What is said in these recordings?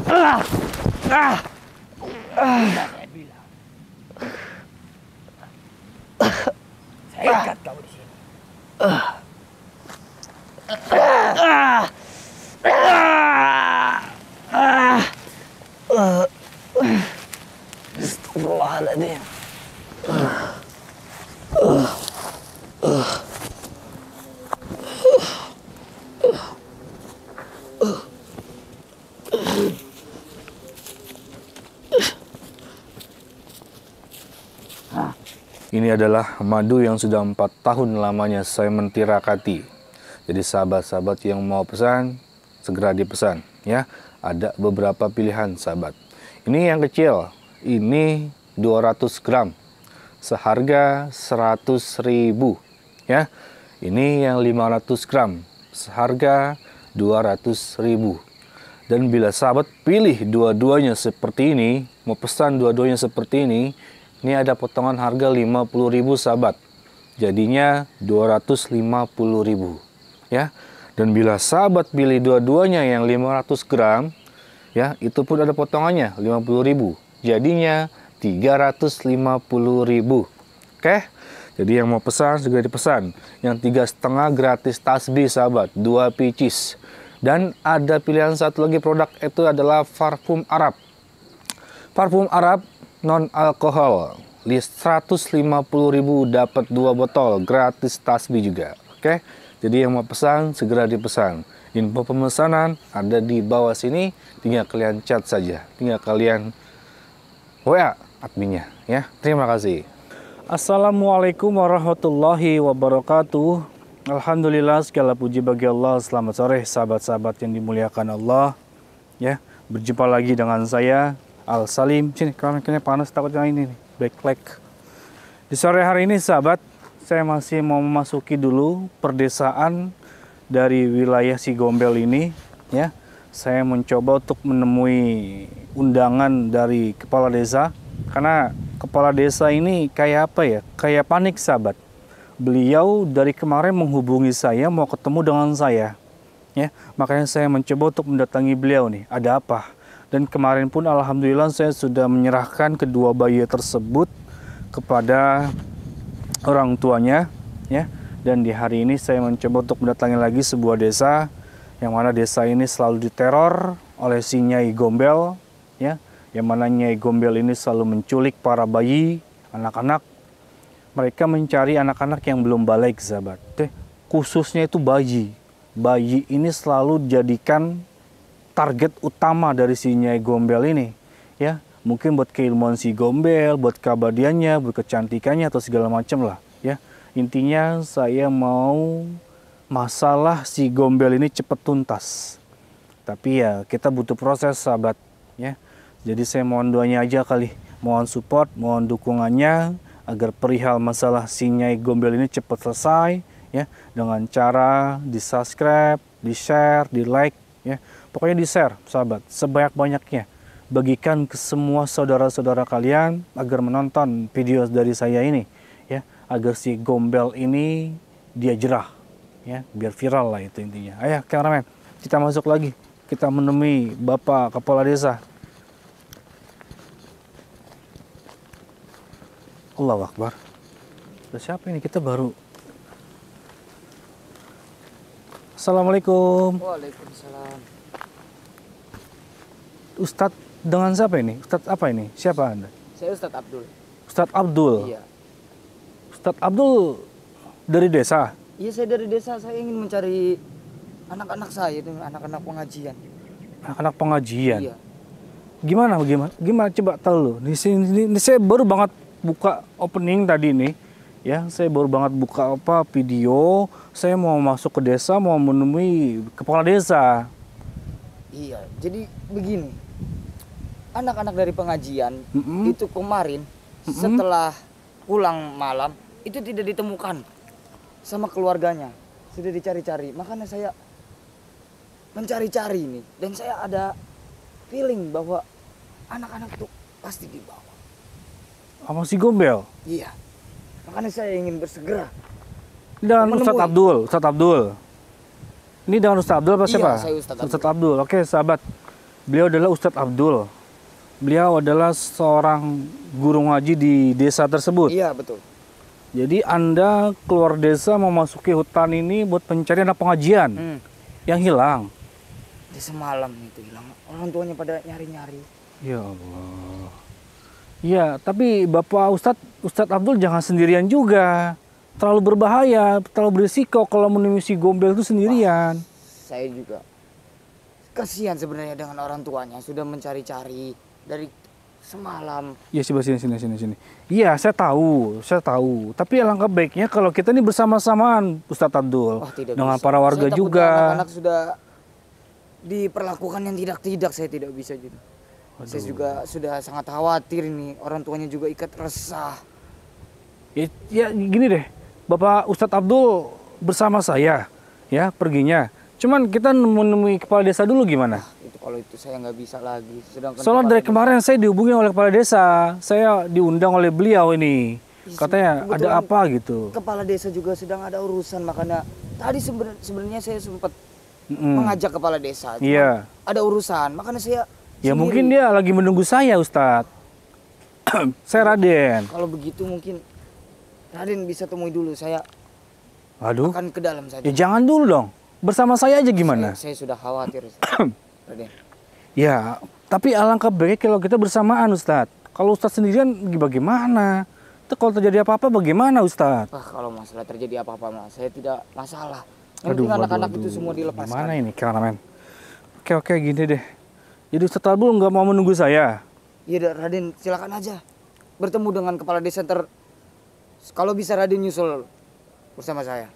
Saya bilang. Saya ikat kau di sini. Astagfirullahaladzim. Ini adalah madu yang sudah 4 tahun lamanya saya mentirakati. Jadi sahabat-sahabat yang mau pesan, segera dipesan ya. Ada beberapa pilihan sahabat. Ini yang kecil, ini 200 gram. Seharga 100.000 ya. Ini yang 500 gram. Seharga 200.000. Dan bila sahabat pilih dua-duanya seperti ini, mau pesan dua-duanya seperti ini ada potongan harga 50.000 sahabat. Jadinya 250.000 ya. Dan bila sahabat pilih dua-duanya yang 500 gram ya, itu pun ada potongannya 50.000. Jadinya 350.000. Oke? Jadi yang mau pesan segera dipesan. Yang 3,5 gratis tasbih sahabat, 2 pieces. Dan ada pilihan satu lagi produk, itu adalah parfum Arab. Parfum Arab non alkohol. 150.000 dapat 2 botol, gratis tasbih juga. Oke? Jadi yang mau pesan segera dipesan. Info pemesanan ada di bawah sini, tinggal kalian chat saja. Tinggal kalian WA adminnya ya. Terima kasih. Assalamualaikum warahmatullahi wabarakatuh. Alhamdulillah, segala puji bagi Allah. Selamat sore sahabat-sahabat yang dimuliakan Allah. Ya, berjumpa lagi dengan saya Al Salim. Sini, kameranya panas takutnya ini nih, backlight. Di sore hari ini sahabat, saya masih mau memasuki dulu perdesaan dari wilayah Sigombel ini ya. Saya mencoba untuk menemui undangan dari kepala desa, karena kepala desa ini kayak apa ya? Kayak panik sahabat. Beliau dari kemarin menghubungi saya mau ketemu dengan saya. Ya, makanya saya mencoba untuk mendatangi beliau nih. Ada apa? Dan kemarin pun alhamdulillah saya sudah menyerahkan kedua bayi tersebut kepada orang tuanya ya. Dan di hari ini saya mencoba untuk mendatangi lagi sebuah desa yang mana desa ini selalu diteror oleh si Nyai Gombel ya. Yang mana Nyai Gombel ini selalu menculik para bayi, anak-anak. Mereka mencari anak-anak yang belum balik sahabat. Khususnya itu bayi. Bayi ini selalu dijadikan target utama dari si Nyai Gombel ini ya. Mungkin buat keilmuan si Gombel, buat keabadiannya, buat kecantikannya atau segala macam lah ya. Intinya saya mau masalah si Gombel ini cepat tuntas. Tapi ya kita butuh proses sahabat ya. Jadi saya mohon doanya aja kali, mohon support, mohon dukungannya agar perihal masalah si Nyai Gombel ini cepat selesai ya, dengan cara di-subscribe, di-share, di-like ya. Pokoknya di-share sahabat sebanyak-banyaknya. Bagikan ke semua saudara-saudara kalian agar menonton video dari saya ini ya, agar si Gombel ini dia jerah ya, biar viral lah itu intinya. Ayo kameramen, kita masuk lagi, kita menemui Bapak Kepala Desa. Allahu Akbar. Siapa ini? Kita baru. Assalamualaikum. Waalaikumsalam. Ustadz dengan siapa ini? Ustadz apa ini? Siapa Anda? Saya Ustadz Abdul. Ustadz Abdul. Iya. Ustadz Abdul dari desa. Iya, saya dari desa. Saya ingin mencari anak-anak saya, itu anak-anak pengajian. Anak-anak pengajian. Iya. Gimana coba tahu lu. Di sini saya baru banget buka opening tadi nih. Ya, saya baru banget buka video. Saya mau masuk ke desa, mau menemui kepala desa. Iya, jadi begini. Anak-anak dari pengajian itu kemarin setelah pulang malam itu tidak ditemukan sama keluarganya. Sudah dicari-cari. Makanya saya mencari-cari ini, dan saya ada feeling bahwa anak-anak itu pasti dibawa. Sama si Gombel? Iya. Makanya saya ingin bersegera. Dengan Ustadz Abdul. Ustadz Abdul. Ini dengan Ustadz Abdul apa siapa? Iya, saya Ustadz Abdul. Ustadz Abdul. Oke, sahabat. Beliau adalah Ustadz Abdul. Beliau adalah seorang guru ngaji di desa tersebut. Iya, betul. Jadi Anda keluar desa memasuki hutan ini buat pencarian anak pengajian yang hilang. Di semalam itu hilang. Orang tuanya pada nyari-nyari. Ya Allah. Ya, tapi Bapak Ustadz Abdul jangan sendirian juga. Terlalu berbahaya, terlalu berisiko kalau menemui si gombel itu sendirian. Saya juga kasihan sebenarnya dengan orang tuanya. Sudah mencari-cari dari semalam. Ya, coba sini. Iya, saya tahu. Tapi alangkah baiknya kalau kita ini bersama-samaan, Ustadz Abdul, dengan bisa. para warga Saya takut juga. Anak-anak sudah diperlakukan yang tidak, saya tidak bisa gitu. Saya juga sudah sangat khawatir ini. Orang tuanya juga ikut resah. Ya gini deh, Bapak Ustadz Abdul bersama saya, ya perginya. Cuman kita menemui kepala desa dulu gimana? Kalau itu saya nggak bisa lagi. Sedangkan Soalnya dari kemarin saya dihubungi oleh kepala desa, saya diundang oleh beliau ini. Katanya ada apa gitu. Kepala desa juga sedang ada urusan, makanya tadi sebenarnya saya sempat mengajak kepala desa. Iya. Ada urusan, makanya saya Ya sendiri. mungkin dia lagi menunggu saya, Ustadz. Saya Raden. Kalau begitu mungkin Raden bisa temui dulu. Saya Aduh. akan ke dalam saja. Ya jangan dulu dong. Bersama saya aja gimana? Saya sudah khawatir, Raden. Ya, tapi alangkah baik kalau kita bersamaan, Ustadz. Kalau Ustadz sendirian bagaimana? Itu kalau terjadi apa-apa bagaimana, Ustadz? Kalau masalah terjadi apa-apa, saya tidak masalah. Yang penting anak-anak itu semua dilepaskan. Gimana ini, kameramen? Oke, gini deh. Jadi Ustadz Abdul nggak mau menunggu saya? Iya, Raden, silakan aja. Bertemu dengan kepala desa kalau bisa Raden nyusul bersama saya.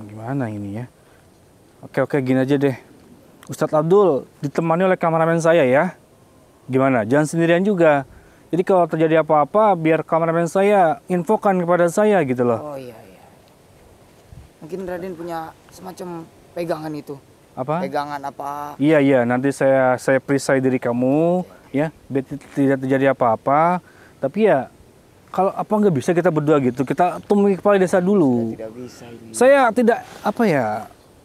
Gimana ini ya? Oke, gini aja deh. Ustadz Abdul ditemani oleh kameramen saya ya. Gimana? Jangan sendirian juga. Jadi kalau terjadi apa-apa, biar kameramen saya infokan kepada saya gitu loh. Oh iya. Mungkin Raden punya semacam pegangan itu. Apa? Pegangan apa? Iya. Nanti saya perisai diri kamu, ya, biar tidak terjadi apa-apa. Tapi ya, kalau apa nggak bisa kita berdua gitu, kita temui kepala desa dulu. Tidak bisa ini. Saya tidak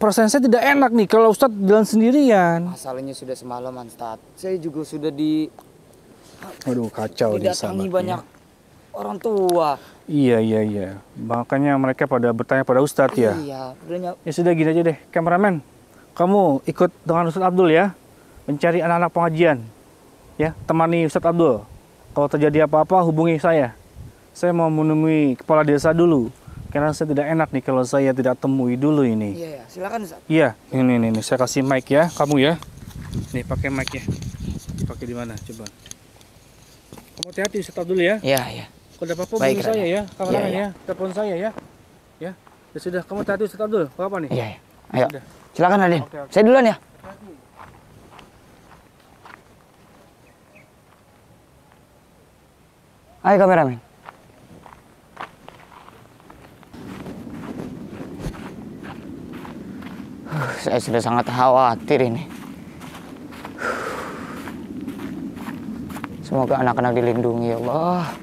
perasaan saya tidak enak nih kalau Ustadz jalan sendirian. Masalahnya sudah semalaman, Ustadz. Saya juga sudah Aduh, kacau di sana. didatangi banyak orang tua. Iya. Makanya mereka pada bertanya pada Ustadz ya. Iya, banyak. Ya sudah gini aja deh, kameramen. Kamu ikut dengan Ustadz Abdul ya, mencari anak-anak pengajian. Ya, temani Ustadz Abdul. Kalau terjadi apa-apa hubungi saya. Saya mau menemui kepala desa dulu. Karena saya tidak enak nih kalau saya tidak temui dulu ini. Iya, silakan Ustadz. Iya, ini saya kasih mic ya, kamu ya. Nih pakai mic ya. Pakai di mana coba? Kamu hati-hati Ustadz Abdul ya. Iya. Kalau ada apa-apa Baik, hubungi saya ya, kameramen Iya. ya. Telepon saya ya. Ya. Ya sudah, kamu hati-hati Ustadz Abdul. Apa nih? Iya. Ayo. Udah. Silakan Raden. Oke. Saya duluan ya. Ayo kameramen. Saya sudah sangat khawatir ini. Semoga anak-anak dilindungi ya Allah.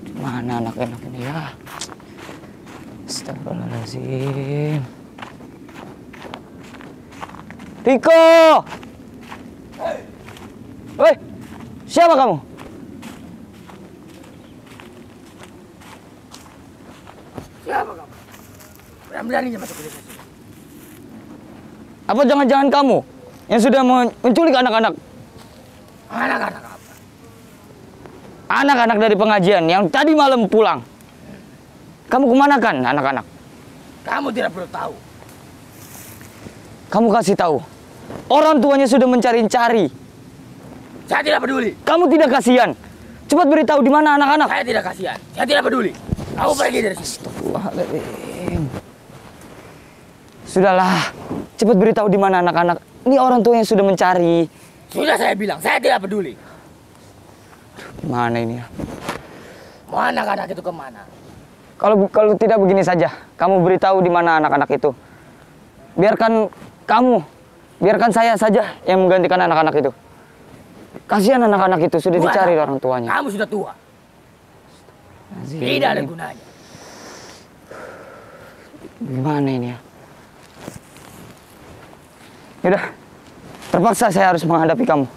Di mana anak-anak ini ya? Astagfirullahaladzim. Riko! Woi, siapa kamu? Siapa kamu? Berani-beraninya masuk ke desa. Apa jangan-jangan kamu yang sudah menculik anak-anak? Anak-anak apa? Anak-anak dari pengajian yang tadi malam pulang. Kamu kemanakan anak-anak? Kamu tidak perlu tahu. Kamu kasih tahu. Orang tuanya sudah mencari-cari. Saya tidak peduli. Kamu tidak kasihan. Cepat beritahu di mana anak-anak. Saya tidak kasihan. Saya tidak peduli. Kamu pergi dari sini. Astagfirullahaladzim. Sudahlah. Cepat beritahu di mana anak-anak. Ini orang tuanya sudah mencari. Sudah saya bilang, saya tidak peduli. Mana ini ya? Mau anak-anak itu kemana? Kalau tidak begini saja, kamu beritahu di mana anak-anak itu. Biarkan saya saja yang menggantikan anak-anak itu. Kasihan anak-anak itu sudah dicari orang tuanya. Kamu sudah tua. Tidak ada gunanya. Gimana ini ya? Yaudah, terpaksa saya harus menghadapi kamu.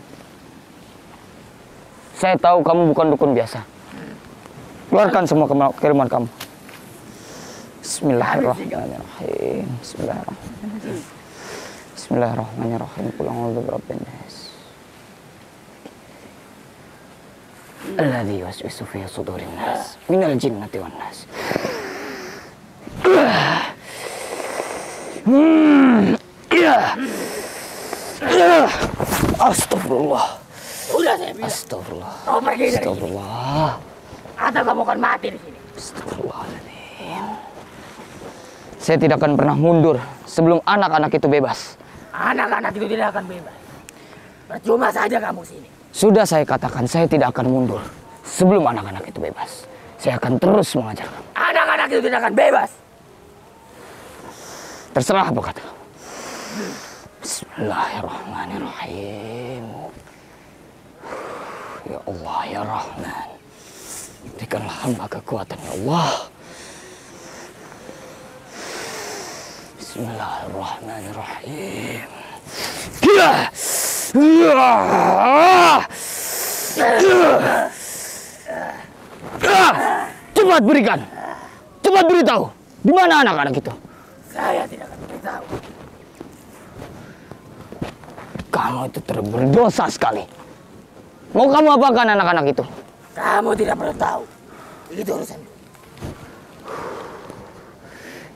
Saya tahu kamu bukan dukun biasa. Keluarkan semua kiriman kamu. Bismillahirrahmanirrahim. Bismillahirrahmanirrahim. Bismillahirrahmanirrahim. Qul a'udzu birabbin nas. Alladzi yuwaswisu fi sudurin nas minal jinnati wan nas. Astagfirullah. Udah saya bilang. Astagfirullah. Kau pergi dari sini. Astagfirullah. Atau kamu akan mati di sini. Astagfirullahaladzim. Saya tidak akan pernah mundur sebelum anak-anak itu bebas. Anak-anak itu tidak akan bebas. Percuma saja kamu sini. Sudah saya katakan, saya tidak akan mundur sebelum anak-anak itu bebas. Saya akan terus mengajar kamu. Anak-anak itu tidak akan bebas. Terserah apa kata kamu. Bismillahirrahmanirrahim. Ya Allah, ya Rahman. Berikanlah hamba kekuatan, ya Allah. Bismillahirrahmanirrahim. Cepat berikan. Cepat beritahu. Di mana anak-anak itu? Saya tidak akan beritahu. Kamu itu berdosa sekali. Mau kamu apakan anak-anak itu? Kamu tidak perlu tahu. Itu urusan.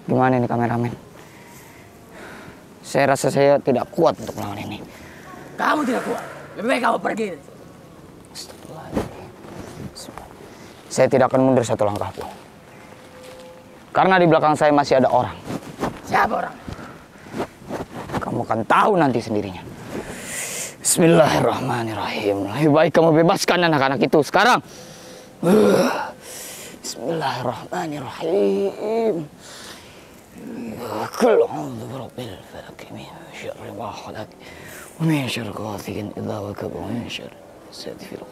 Gimana ini kameramen? Saya rasa saya tidak kuat untuk melawan ini. Kamu tidak kuat. Lebih baik kamu pergi. Saya tidak akan mundur satu langkah pun. Karena di belakang saya masih ada orang. Siapa orang? Kamu akan tahu nanti sendirinya. Bismillahirrahmanirrahim. Lebih baik kamu bebaskan anak-anak itu sekarang. Bismillahirrahmanirrahim. Qul a'udzu birabbil falaq min syarri ma khalaq wa min syarri ghasiqin idza waqab wa min syarri hasidin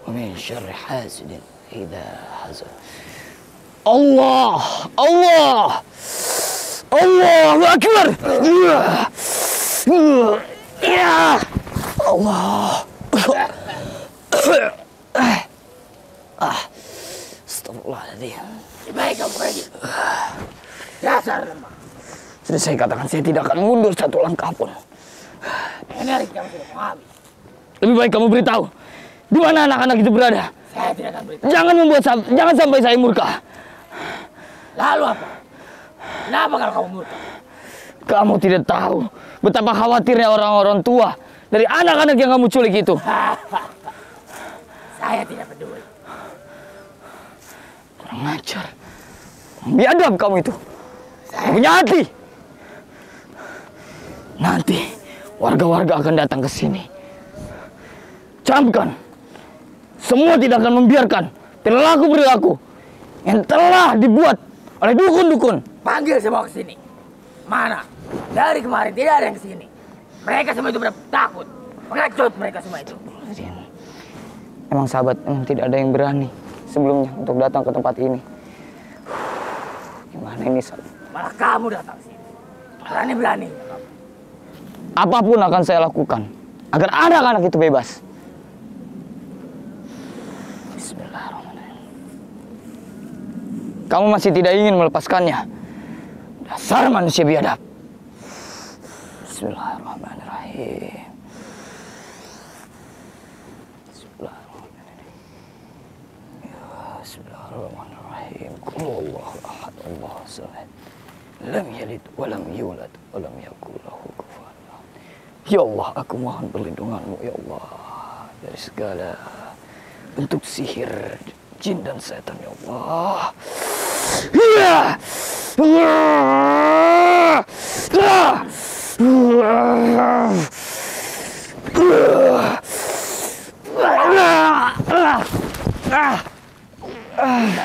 wa min syarri hasidin idza hasad. Allah, Allah, Allahu Akbar. Ya Allah. Astagfirullahaladzim. Lebih baik kamu pergi. Dasar lemah. Sudah saya katakan, saya tidak akan mundur satu langkah pun. Energi kamu sudah mau habis. Lebih baik kamu beritahu di mana anak-anak itu berada. Saya tidak akan beritahu. Jangan sampai saya murka. Lalu apa? Kenapa kalau kamu murka? Kamu tidak tahu betapa khawatirnya orang-orang tua dari anak-anak yang kamu culik itu. Saya tidak peduli. Kurang ajar. Biadab kamu itu. Kamu punya hati. Nanti warga-warga akan datang ke sini. Camkan. Semua tidak akan membiarkan perilaku-perilaku yang telah dibuat oleh dukun-dukun. Panggil semua ke sini. Mana? Dari kemarin tidak ada yang ke sini. Mereka semua itu benar takut. Pengecut mereka semua itu. Emang sahabat, tidak ada yang berani sebelumnya untuk datang ke tempat ini. Gimana ini, sahabat? Malah kamu datang sini. Berani-berani. Apapun akan saya lakukan agar anak-anak itu bebas. Bismillahirrahmanirrahim. Kamu masih tidak ingin melepaskannya. Dasar manusia biadab. Bismillahirrahmanirrahim. Bismillahirrahmanirrahim. Ya, Bismillahirrahmanirrahim. Qul huwallahu ahad, Allahu samad. Lam yalid wa lam yulad wa lam yakul lahu kufuwan ahad. Ya Allah, aku mohon perlindunganmu ya Allah dari segala bentuk sihir jin dan setan ya Allah. Ya.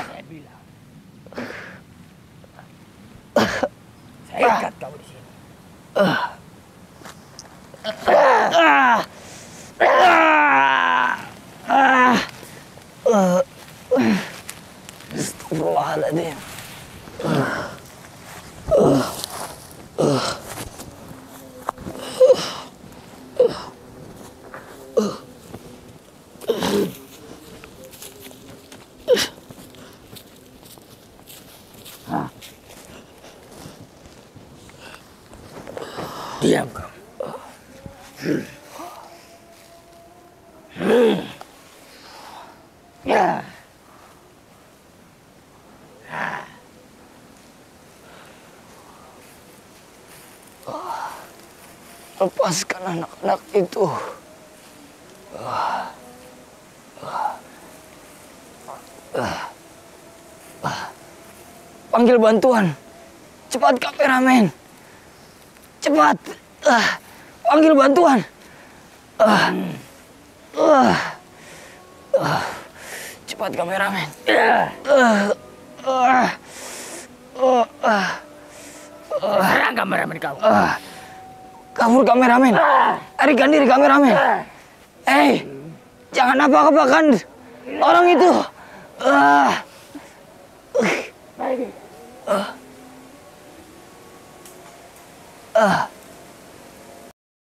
Saya bilang. Saya ikat kau di sini. Astagfirullahaladzim. Diam kau. Ya. Lepaskan anak-anak itu. Panggil bantuan. Cepat kameramen. Cepat. Panggil bantuan. Cepat kameramen. Serang kameramen kau. Kabur kameramen. Larikan diri kameramen. Jangan apa-apakan orang itu. Baik.